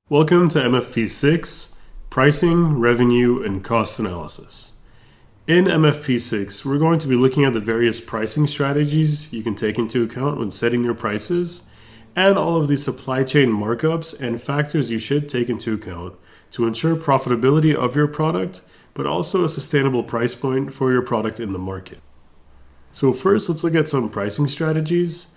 Welcome to MFP6, Pricing, Revenue, and Cost Analysis. In MFP6, we're going to be looking at the various pricing strategies you can take into account when setting your prices, and all of the supply chain markups and factors you should take into account to ensure profitability of your product, but also a sustainable price point for your product in the market. So first, let's look at some pricing strategies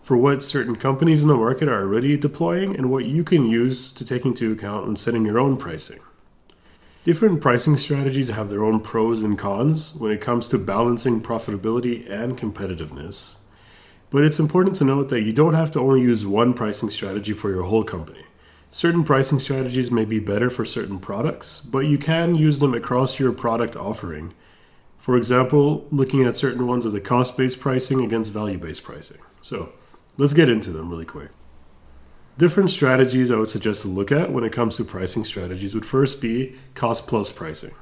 for what certain companies in the market are already deploying and what you can use to take into account when setting your own pricing. Different pricing strategies have their own pros and cons when it comes to balancing profitability and competitiveness. But it's important to note that you don't have to only use one pricing strategy for your whole company. Certain pricing strategies may be better for certain products, but you can use them across your product offering. For example, looking at certain ones with a cost-based pricing against value-based pricing. So let's get into them really quick. Different strategies I would suggest to look at when it comes to pricing strategies would first be cost plus pricing.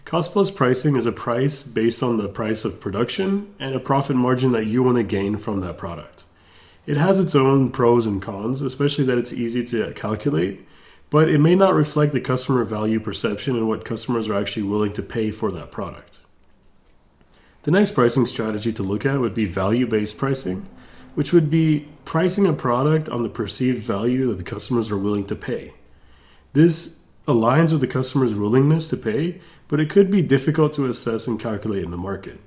Cost plus pricing is a price based on the price of production and a profit margin that you want to gain from that product. It has its own pros and cons, especially that it's easy to calculate, but it may not reflect the customer value perception and what customers are actually willing to pay for that product. The next pricing strategy to look at would be value-based pricing, which would be pricing a product on the perceived value that the customers are willing to pay. This aligns with the customer's willingness to pay, but it could be difficult to assess and calculate in the market.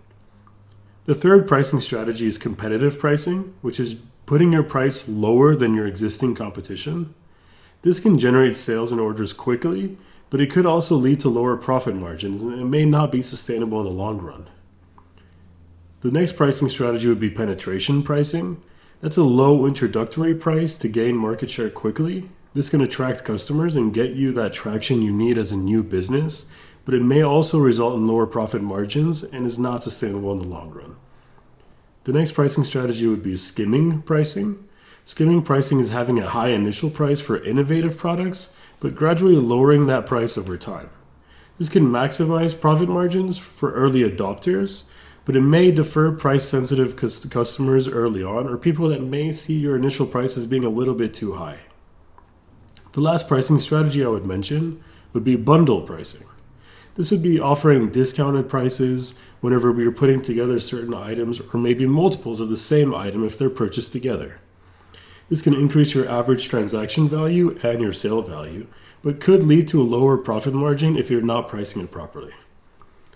The third pricing strategy is competitive pricing, which is putting your price lower than your existing competition. This can generate sales and orders quickly, but it could also lead to lower profit margins, and it may not be sustainable in the long run. The next pricing strategy would be penetration pricing. That's a low introductory price to gain market share quickly. This can attract customers and get you that traction you need as a new business, but it may also result in lower profit margins and is not sustainable in the long run. The next pricing strategy would be skimming pricing. Skimming pricing is having a high initial price for innovative products, but gradually lowering that price over time. This can maximize profit margins for early adopters, but it may defer price-sensitive customers early on, or people that may see your initial price as being a little bit too high. The last pricing strategy I would mention would be bundle pricing. This would be offering discounted prices whenever we are putting together certain items, or maybe multiples of the same item if they're purchased together. This can increase your average transaction value and your sale value, but could lead to a lower profit margin if you're not pricing it properly.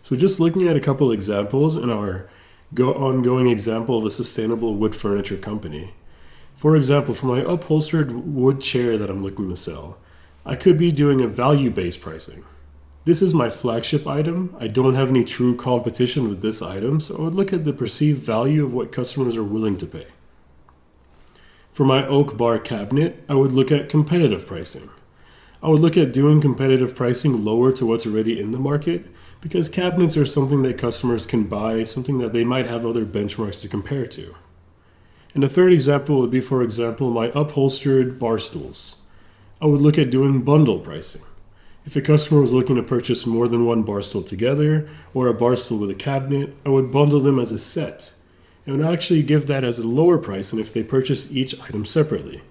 So just looking at a couple examples in our ongoing example of a sustainable wood furniture company. For example, for my upholstered wood chair that I'm looking to sell, I could be doing a value-based pricing. This is my flagship item. I don't have any true competition with this item, so I would look at the perceived value of what customers are willing to pay. For my oak bar cabinet, I would look at competitive pricing. I would look at doing competitive pricing lower to what's already in the market, because cabinets are something that customers can buy, something that they might have other benchmarks to compare to. And the third example would be, for example, my upholstered bar stools. I would look at doing bundle pricing. If a customer was looking to purchase more than one bar stool together, or a bar stool with a cabinet, I would bundle them as a set, and would actually give that as a lower price than if they purchased each item separately.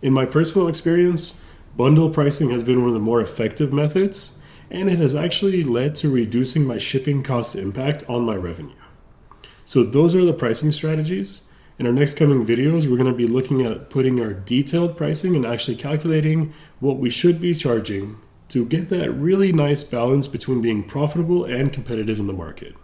In my personal experience, bundle pricing has been one of the more effective methods, and it has actually led to reducing my shipping cost impact on my revenue. So those are the pricing strategies. In our next coming videos, we're going to be looking at putting our detailed pricing and actually calculating what we should be charging to get that really nice balance between being profitable and competitive in the market.